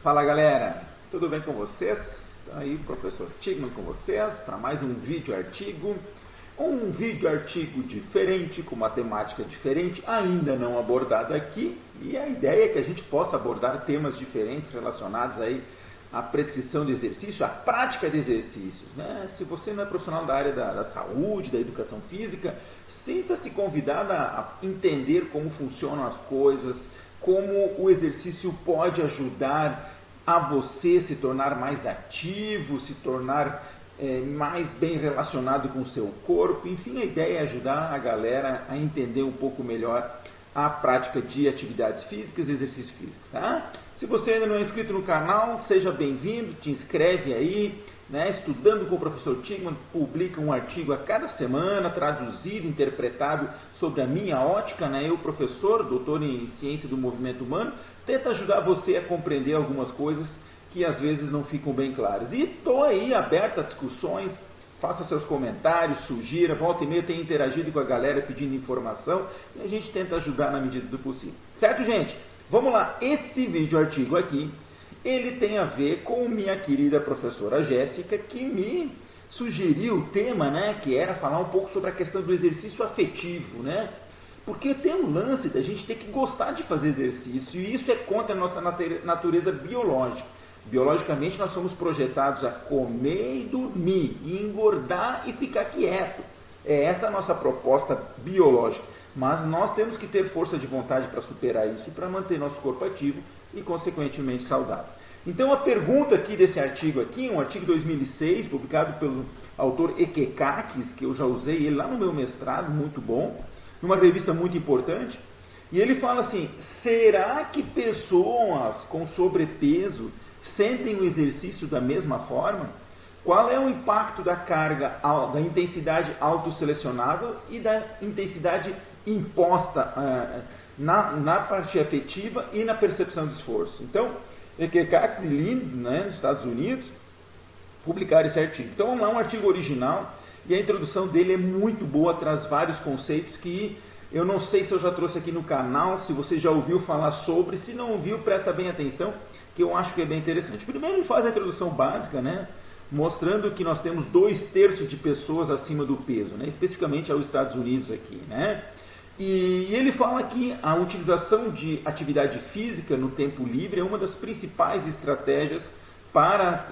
Fala galera, tudo bem com vocês? Aí o professor Tigman com vocês para mais um vídeo artigo. Um vídeo artigo diferente, com uma temática diferente, ainda não abordado aqui. E a ideia é que a gente possa abordar temas diferentes relacionados aí à prescrição de exercício, à prática de exercícios, né? Se você não é profissional da área da saúde, da educação física, sinta-se convidado a entender como funcionam as coisas, como o exercício pode ajudar a você se tornar mais ativo, se tornar mais bem relacionado com o seu corpo. Enfim, a ideia é ajudar a galera a entender um pouco melhor a prática de atividades físicas e exercício físico, tá? Se você ainda não é inscrito no canal, seja bem-vindo, te inscreve aí, né? Estudando com o professor Tigman publica um artigo a cada semana, traduzido, interpretado sobre a minha ótica, né? Eu, professor, doutor em ciência do movimento humano, tento ajudar você a compreender algumas coisas que às vezes não ficam bem claras. E estou aí aberto a discussões, faça seus comentários, sugira, volta e meia, tenho interagido com a galera pedindo informação e a gente tenta ajudar na medida do possível. Certo, gente? Vamos lá, esse vídeo artigo aqui, ele tem a ver com minha querida professora Jéssica, que me sugeriu o tema, né, que era falar um pouco sobre a questão do exercício afetivo, né? Porque tem um lance da gente ter que gostar de fazer exercício e isso é contra a nossa natureza biológica. Biologicamente nós somos projetados a comer e dormir, e engordar e ficar quieto. É essa a nossa proposta biológica. Mas nós temos que ter força de vontade para superar isso, para manter nosso corpo ativo e consequentemente saudável. Então a pergunta aqui desse artigo aqui, um artigo de 2006, publicado pelo autor Ekekakis, que eu já usei ele lá no meu mestrado, muito bom, numa revista muito importante, e ele fala assim: será que pessoas com sobrepeso sentem o exercício da mesma forma? Qual é o impacto da carga, da intensidade autosselecionável e da intensidade imposta na parte afetiva e na percepção de esforço? Então, Ekekakis e Lind, né, nos Estados Unidos, publicaram esse artigo. Então, vamos lá, um artigo original, e a introdução dele é muito boa, traz vários conceitos que eu não sei se eu já trouxe aqui no canal, se você já ouviu falar sobre, se não ouviu, presta bem atenção, que eu acho que é bem interessante. Primeiro ele faz a introdução básica, né, mostrando que nós temos 2/3 de pessoas acima do peso, né, especificamente aos Estados Unidos aqui, né, e ele fala que a utilização de atividade física no tempo livre é uma das principais estratégias para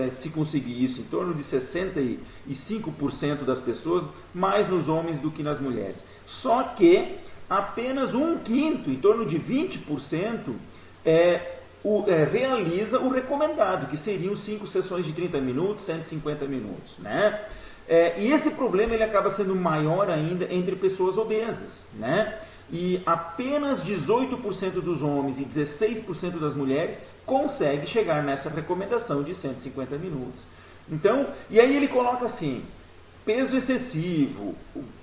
se conseguir isso, em torno de 65% das pessoas, mais nos homens do que nas mulheres. Só que apenas 1/5, em torno de 20%, realiza o recomendado, que seriam 5 sessões de 30 minutos, 150 minutos, né? E esse problema ele acaba sendo maior ainda entre pessoas obesas, né? E apenas 18% dos homens e 16% das mulheres consegue chegar nessa recomendação de 150 minutos. Então, e aí ele coloca assim: peso excessivo,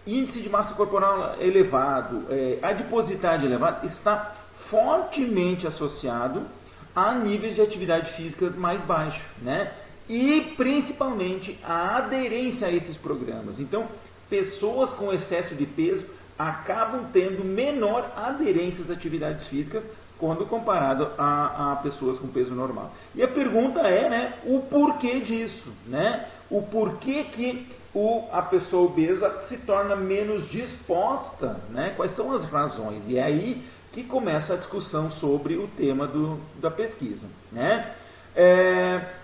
índice de massa corporal elevado, adiposidade elevada, está fortemente associado a níveis de atividade física mais baixo, né? E principalmente a aderência a esses programas. Então, pessoas com excesso de peso acabam tendo menor aderência às atividades físicas quando comparado a pessoas com peso normal. E a pergunta é, né, o porquê disso, né? O porquê que a pessoa obesa se torna menos disposta, né? Quais são as razões? E é aí que começa a discussão sobre o tema da pesquisa, né?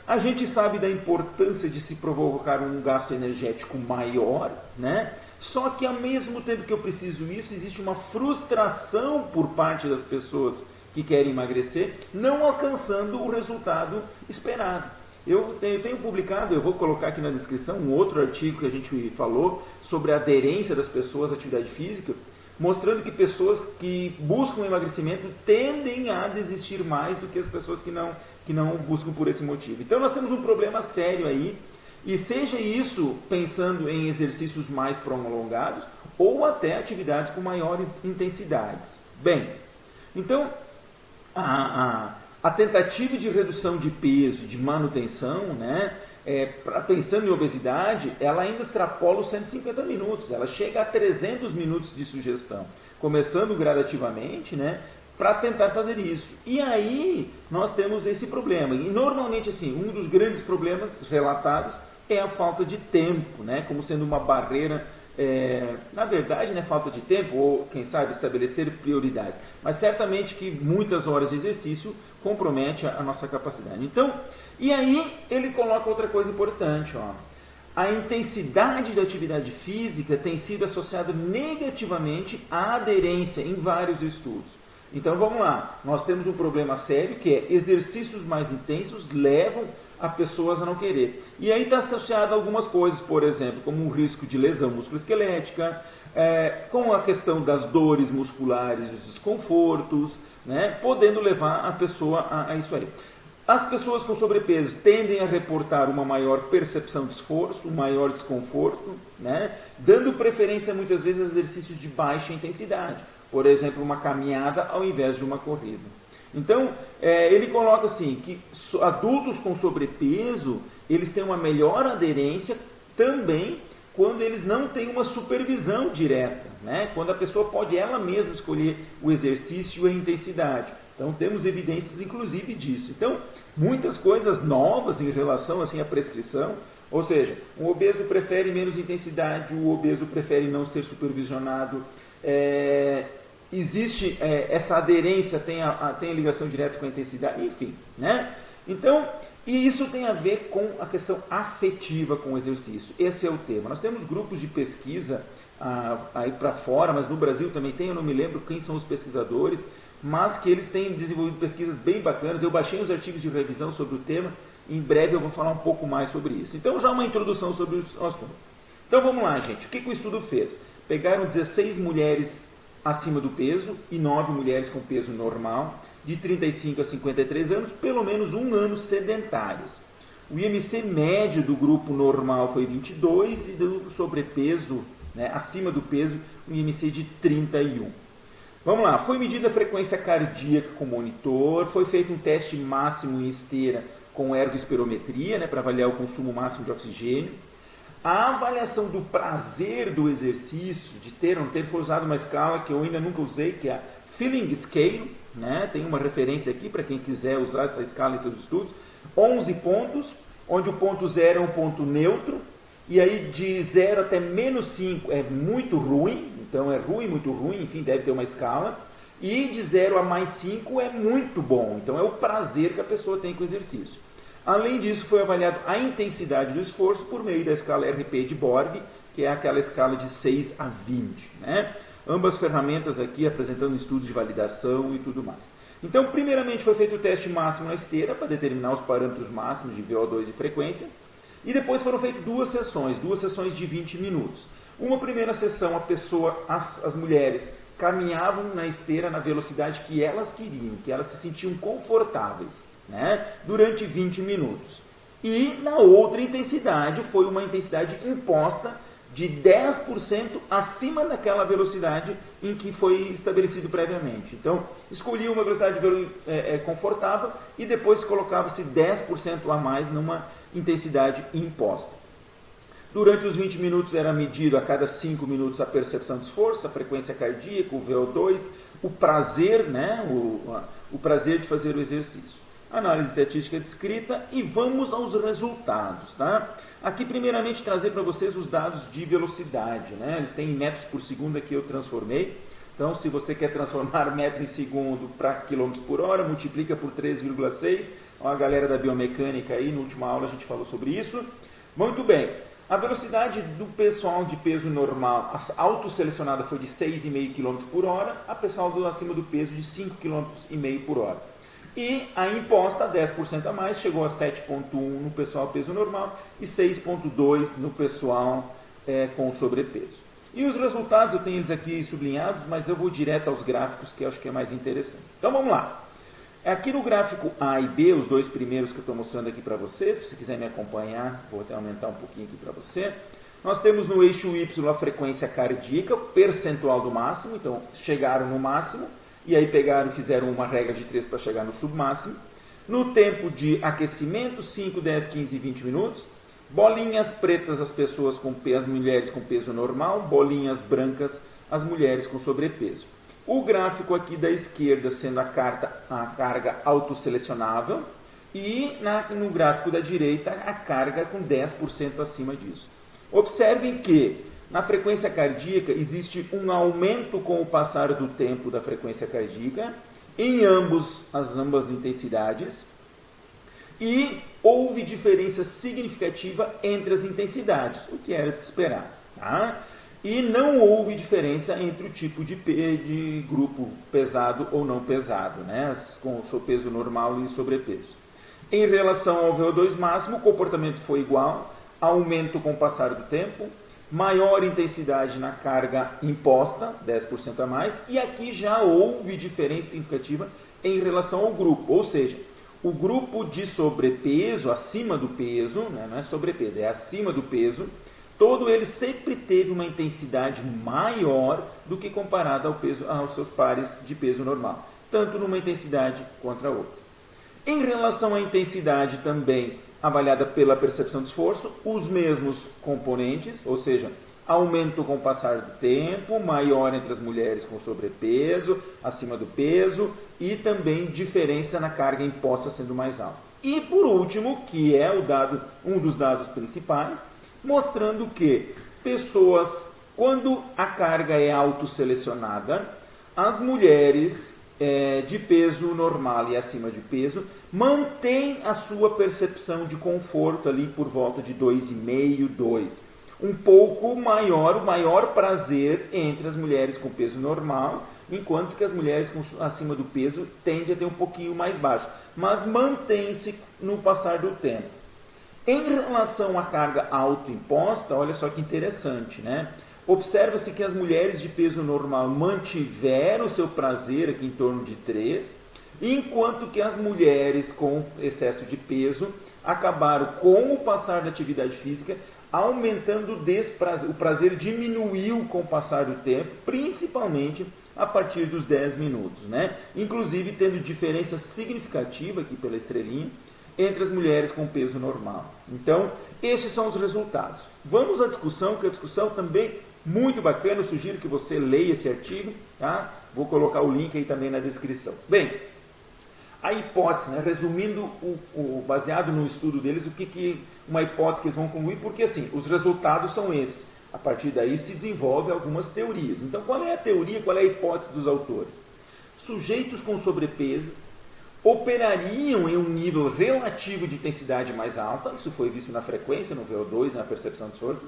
A gente sabe da importância de se provocar um gasto energético maior, né? Só que ao mesmo tempo que eu preciso isso, existe uma frustração por parte das pessoas que querem emagrecer, não alcançando o resultado esperado. Eu tenho publicado, eu vou colocar aqui na descrição, um outro artigo que a gente falou sobre a aderência das pessoas à atividade física, mostrando que pessoas que buscam emagrecimento tendem a desistir mais do que as pessoas que não buscam por esse motivo. Então nós temos um problema sério aí, e seja isso pensando em exercícios mais prolongados ou até atividades com maiores intensidades. Bem, então a tentativa de redução de peso, de manutenção, né, pensando em obesidade, ela ainda extrapola os 150 minutos, ela chega a 300 minutos de sugestão, começando gradativamente, né, para tentar fazer isso. E aí nós temos esse problema. E normalmente assim, um dos grandes problemas relatados é a falta de tempo, né? Como sendo uma barreira, na verdade, né, falta de tempo, ou quem sabe estabelecer prioridades. Mas certamente que muitas horas de exercício compromete a nossa capacidade. Então, e aí ele coloca outra coisa importante, ó. A intensidade da atividade física tem sido associada negativamente à aderência em vários estudos. Então vamos lá, nós temos um problema sério que é exercícios mais intensos levam a pessoas a não querer. E aí está associado a algumas coisas, por exemplo, como um risco de lesão musculoesquelética, com a questão das dores musculares, dos desconfortos, né, podendo levar a pessoa a isso aí. As pessoas com sobrepeso tendem a reportar uma maior percepção de esforço, um maior desconforto, né, dando preferência muitas vezes a exercícios de baixa intensidade. Por exemplo, uma caminhada ao invés de uma corrida. Então, ele coloca assim, que adultos com sobrepeso, eles têm uma melhor aderência também quando eles não têm uma supervisão direta, né? Quando a pessoa pode ela mesma escolher o exercício e a intensidade. Então, temos evidências inclusive disso. Então, muitas coisas novas em relação assim, à prescrição, ou seja, um obeso prefere menos intensidade, o obeso prefere não ser supervisionado, existe essa aderência, tem a ligação direta com a intensidade, enfim, né? Então, e isso tem a ver com a questão afetiva com o exercício. Esse é o tema. Nós temos grupos de pesquisa aí para fora, mas no Brasil também tem, eu não me lembro quem são os pesquisadores, mas que eles têm desenvolvido pesquisas bem bacanas. Eu baixei os artigos de revisão sobre o tema, em breve eu vou falar um pouco mais sobre isso. Então, já uma introdução sobre o assunto. Então, vamos lá, gente. O que o estudo fez? Pegaram 16 mulheres acima do peso e 9 mulheres com peso normal, de 35 a 53 anos, pelo menos um ano sedentárias. O IMC médio do grupo normal foi 22 e do sobrepeso, né, acima do peso, um IMC de 31. Vamos lá, foi medida a frequência cardíaca com monitor, foi feito um teste máximo em esteira com ergospirometria, né, para avaliar o consumo máximo de oxigênio. A avaliação do prazer do exercício, de ter ou não ter, foi usada uma escala que eu ainda nunca usei, que é a Feeling Scale, né? Tem uma referência aqui para quem quiser usar essa escala em seus estudos. 11 pontos, onde o ponto 0 é um ponto neutro, e aí de 0 até menos 5 é muito ruim, então é ruim, muito ruim, enfim, deve ter uma escala. E de 0 a mais 5 é muito bom, então é o prazer que a pessoa tem com o exercício. Além disso, foi avaliado a intensidade do esforço por meio da escala RP de Borg, que é aquela escala de 6 a 20. Né? Ambas ferramentas aqui apresentando estudos de validação e tudo mais. Então, primeiramente foi feito o teste máximo na esteira para determinar os parâmetros máximos de VO2 e frequência. E depois foram feitas duas sessões de 20 minutos. Uma primeira sessão, as mulheres caminhavam na esteira na velocidade que elas queriam, que elas se sentiam confortáveis, né, durante 20 minutos. E na outra intensidade, foi uma intensidade imposta de 10% acima daquela velocidade em que foi estabelecido previamente. Então, escolhia uma velocidade confortável e depois colocava-se 10% a mais numa intensidade imposta. Durante os 20 minutos era medido a cada 5 minutos a percepção de esforço, a frequência cardíaca, o VO2, o prazer, né, o prazer de fazer o exercício. Análise estatística descrita e vamos aos resultados, tá? Aqui, primeiramente, trazer para vocês os dados de velocidade, né? Eles têm metros por segundo aqui, eu transformei. Então, se você quer transformar metro em segundo para quilômetros por hora, multiplica por 3,6. A galera da biomecânica aí, na última aula a gente falou sobre isso. Muito bem. A velocidade do pessoal de peso normal, a autoselecionada foi de 6,5 km por hora, a pessoal acima do peso de 5,5 km por hora. E a imposta, 10% a mais, chegou a 7,1 no pessoal peso normal e 6,2 no pessoal com sobrepeso. E os resultados, eu tenho eles aqui sublinhados, mas eu vou direto aos gráficos, que eu acho que é mais interessante. Então vamos lá. Aqui no gráfico A e B, os dois primeiros que eu estou mostrando aqui para vocês, se você quiser me acompanhar, vou até aumentar um pouquinho aqui para você. Nós temos no eixo Y a frequência cardíaca, percentual do máximo, então chegaram no máximo, e aí pegaram e fizeram uma regra de 3 para chegar no submáximo. No tempo de aquecimento, 5, 10, 15 e 20 minutos. Bolinhas pretas as pessoas as mulheres com peso normal, bolinhas brancas as mulheres com sobrepeso. O gráfico aqui da esquerda sendo a carga autosselecionável e no gráfico da direita a carga com 10% acima disso. Observem que na frequência cardíaca existe um aumento com o passar do tempo da frequência cardíaca em ambas intensidades e houve diferença significativa entre as intensidades, o que era de se esperar. Tá? E não houve diferença entre o tipo de grupo pesado ou não pesado, né? Com o seu peso normal e sobrepeso. Em relação ao VO2 máximo, o comportamento foi igual, aumento com o passar do tempo, maior intensidade na carga imposta, 10% a mais, e aqui já houve diferença significativa em relação ao grupo, ou seja, o grupo de sobrepeso, acima do peso, né? Não é sobrepeso, é acima do peso, todo ele sempre teve uma intensidade maior do que comparado aos seus pares de peso normal, tanto numa intensidade contra a outra. Em relação à intensidade também avaliada pela percepção de esforço, os mesmos componentes, ou seja, aumento com o passar do tempo, maior entre as mulheres com sobrepeso, acima do peso e também diferença na carga imposta sendo mais alta. E por último, que é um dos dados principais, mostrando que pessoas, quando a carga é autosselecionada, as mulheres de peso normal e acima de peso mantêm a sua percepção de conforto ali por volta de 2,5, 2. Um pouco maior, o maior prazer entre as mulheres com peso normal, enquanto que as mulheres acima do peso tendem a ter um pouquinho mais baixo, mas mantém-se no passar do tempo. Em relação à carga autoimposta, olha só que interessante, né? Observa-se que as mulheres de peso normal mantiveram o seu prazer aqui em torno de 3, enquanto que as mulheres com excesso de peso acabaram, com o passar da atividade física, aumentando o prazer diminuiu com o passar do tempo, principalmente a partir dos 10 minutos, né? Inclusive tendo diferença significativa aqui pela estrelinha, entre as mulheres com peso normal. Então, esses são os resultados. Vamos à discussão, que a discussão também muito bacana, eu sugiro que você leia esse artigo, tá? Vou colocar o link aí também na descrição. Bem, a hipótese, né? Resumindo, baseado no estudo deles, uma hipótese que eles vão concluir, porque assim, os resultados são esses. A partir daí se desenvolvem algumas teorias. Então, qual é a teoria, qual é a hipótese dos autores? Sujeitos com sobrepeso operariam em um nível relativo de intensidade mais alta, isso foi visto na frequência, no VO2, na percepção de esforço,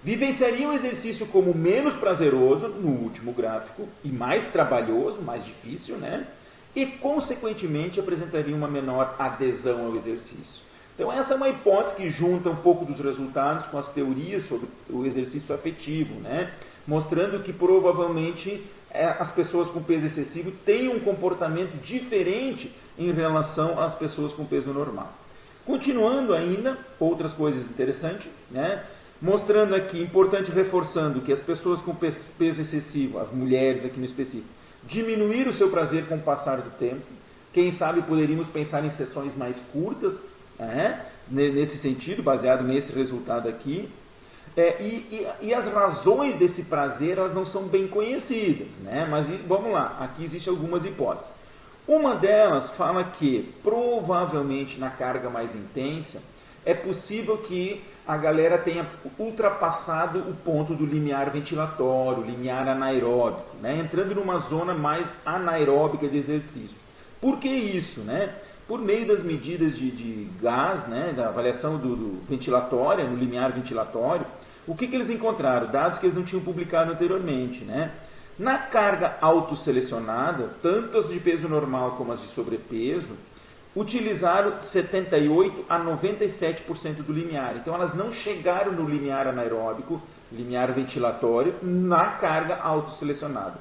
vivenciariam o exercício como menos prazeroso, no último gráfico, e mais trabalhoso, mais difícil, né? E, consequentemente, apresentariam uma menor adesão ao exercício. Então, essa é uma hipótese que junta um pouco dos resultados com as teorias sobre o exercício afetivo, né? Mostrando que, provavelmente, as pessoas com peso excessivo têm um comportamento diferente em relação às pessoas com peso normal. Continuando ainda, outras coisas interessantes, né? Mostrando aqui, importante reforçando que as pessoas com peso excessivo, as mulheres aqui no específico, diminuíram o seu prazer com o passar do tempo. Quem sabe poderíamos pensar em sessões mais curtas, né? Nesse sentido, baseado nesse resultado aqui. E as razões desse prazer, elas não são bem conhecidas, né? Mas vamos lá, aqui existem algumas hipóteses. Uma delas fala que, provavelmente na carga mais intensa, é possível que a galera tenha ultrapassado o ponto do limiar ventilatório, limiar anaeróbico, né? Entrando numa zona mais anaeróbica de exercício. Por que isso, né? Por meio das medidas de gás, né? Da avaliação do ventilatória, no limiar ventilatório, o que eles encontraram? Dados que eles não tinham publicado anteriormente, né? Na carga autosselecionada, tanto as de peso normal como as de sobrepeso, utilizaram 78% a 97% do limiar. Então, elas não chegaram no limiar anaeróbico, limiar ventilatório, na carga autosselecionada.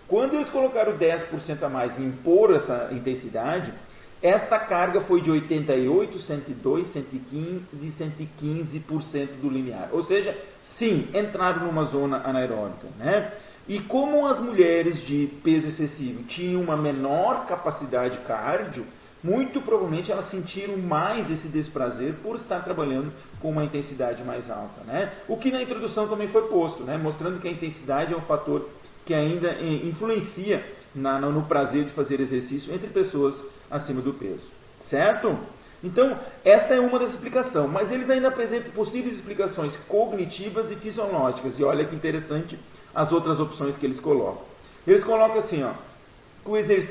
Quando eles colocaram 10% a mais e impor essa intensidade, esta carga foi de 88%, 102%, 115% e 115% do limiar. Ou seja, sim, entraram numa zona anaeróbica, né? E como as mulheres de peso excessivo tinham uma menor capacidade cardio, muito provavelmente elas sentiram mais esse desprazer por estar trabalhando com uma intensidade mais alta, né? O que na introdução também foi posto, né? Mostrando que a intensidade é um fator que ainda influencia no prazer de fazer exercício entre pessoas acima do peso, certo? Então, esta é uma das explicações, mas eles ainda apresentam possíveis explicações cognitivas e fisiológicas, e olha que interessante as outras opções que eles colocam. Eles colocam assim, ó,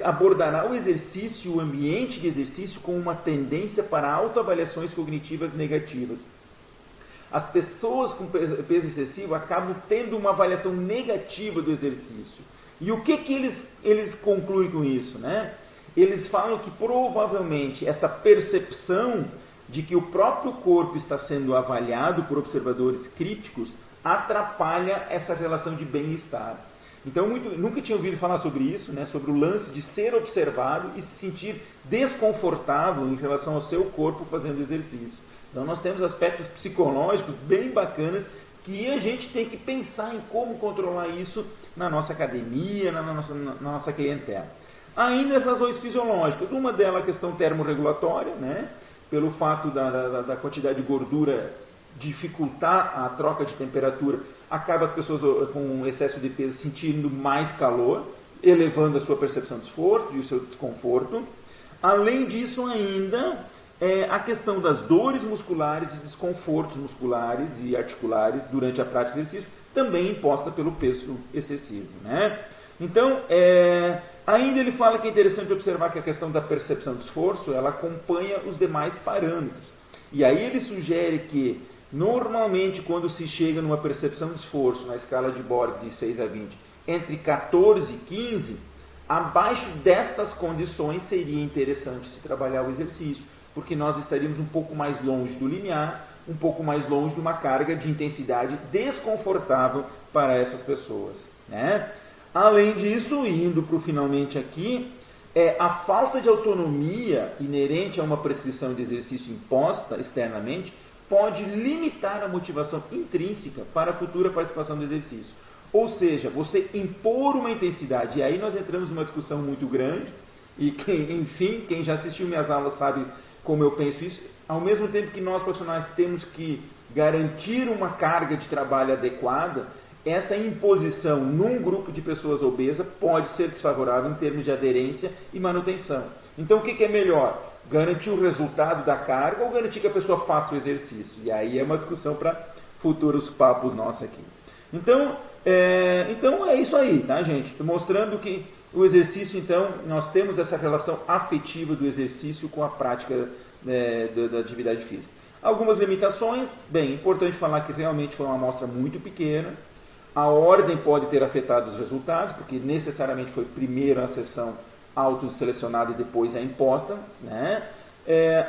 abordará o exercício, o ambiente de exercício com uma tendência para autoavaliações cognitivas negativas. As pessoas com peso excessivo acabam tendo uma avaliação negativa do exercício. E o que eles concluem com isso, né? Eles falam que provavelmente esta percepção de que o próprio corpo está sendo avaliado por observadores críticos atrapalha essa relação de bem-estar. Então, nunca tinha ouvido falar sobre isso, né? Sobre o lance de ser observado e se sentir desconfortável em relação ao seu corpo fazendo exercício. Então, nós temos aspectos psicológicos bem bacanas que a gente tem que pensar em como controlar isso na nossa academia, na nossa clientela. Ainda as razões fisiológicas, uma delas a questão termorregulatória, né? Pelo fato da quantidade de gordura dificultar a troca de temperatura, acaba as pessoas com excesso de peso sentindo mais calor, elevando a sua percepção de esforço e o seu desconforto. Além disso ainda, a questão das dores musculares e desconfortos musculares e articulares durante a prática de exercício, também imposta pelo peso excessivo, né? Então, ainda ele fala que é interessante observar que a questão da percepção de esforço, ela acompanha os demais parâmetros. E aí ele sugere que, normalmente, quando se chega numa percepção de esforço, na escala de Borg de 6 a 20, entre 14 e 15, abaixo destas condições seria interessante se trabalhar o exercício, porque nós estaríamos um pouco mais longe do limiar, um pouco mais longe de uma carga de intensidade desconfortável para essas pessoas, né? Além disso, indo para o finalmente aqui, a falta de autonomia inerente a uma prescrição de exercício imposta externamente pode limitar a motivação intrínseca para a futura participação do exercício. Ou seja, você impor uma intensidade, e aí nós entramos numa discussão muito grande, e quem já assistiu minhas aulas sabe como eu penso isso, ao mesmo tempo que nós profissionais temos que garantir uma carga de trabalho adequada, essa imposição num grupo de pessoas obesas pode ser desfavorável em termos de aderência e manutenção. Então o que é melhor? Garantir o resultado da carga ou garantir que a pessoa faça o exercício? E aí é uma discussão para futuros papos nossos aqui. Então é isso aí, tá, gente? Estou mostrando que o exercício, então, nós temos essa relação afetiva do exercício com a prática da atividade física. Algumas limitações, bem, importante falar que realmente foi uma amostra muito pequena. A ordem pode ter afetado os resultados, porque necessariamente foi primeiro a sessão autoselecionada e depois a imposta, né?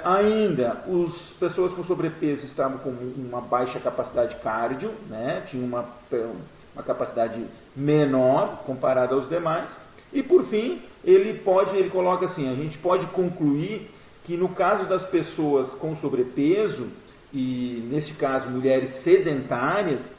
Ainda, as pessoas com sobrepeso estavam com uma baixa capacidade cardio, né? Tinham uma capacidade menor comparada aos demais. E por fim, ele coloca assim, a gente pode concluir que no caso das pessoas com sobrepeso, e nesse caso mulheres sedentárias,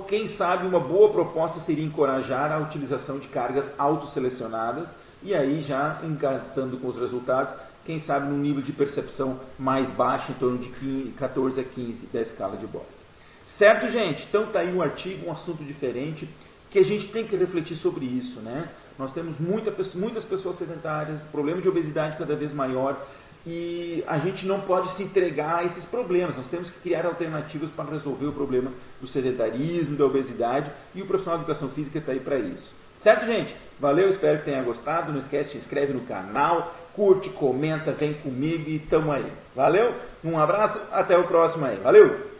quem sabe uma boa proposta seria encorajar a utilização de cargas autosselecionadas, e aí já engatando com os resultados, quem sabe num nível de percepção mais baixo, em torno de 14 a 15 da escala de Borg. Certo, gente? Então está aí um artigo, um assunto diferente, que a gente tem que refletir sobre isso, né? Nós temos muitas pessoas sedentárias, problema de obesidade cada vez maior, e a gente não pode se entregar a esses problemas. Nós temos que criar alternativas para resolver o problema do sedentarismo, da obesidade, e o profissional de educação física está aí para isso. Certo, gente? Valeu, espero que tenha gostado. Não esquece, se inscreve no canal, curte, comenta, vem comigo e tamo aí. Valeu? Um abraço, até o próximo aí. Valeu!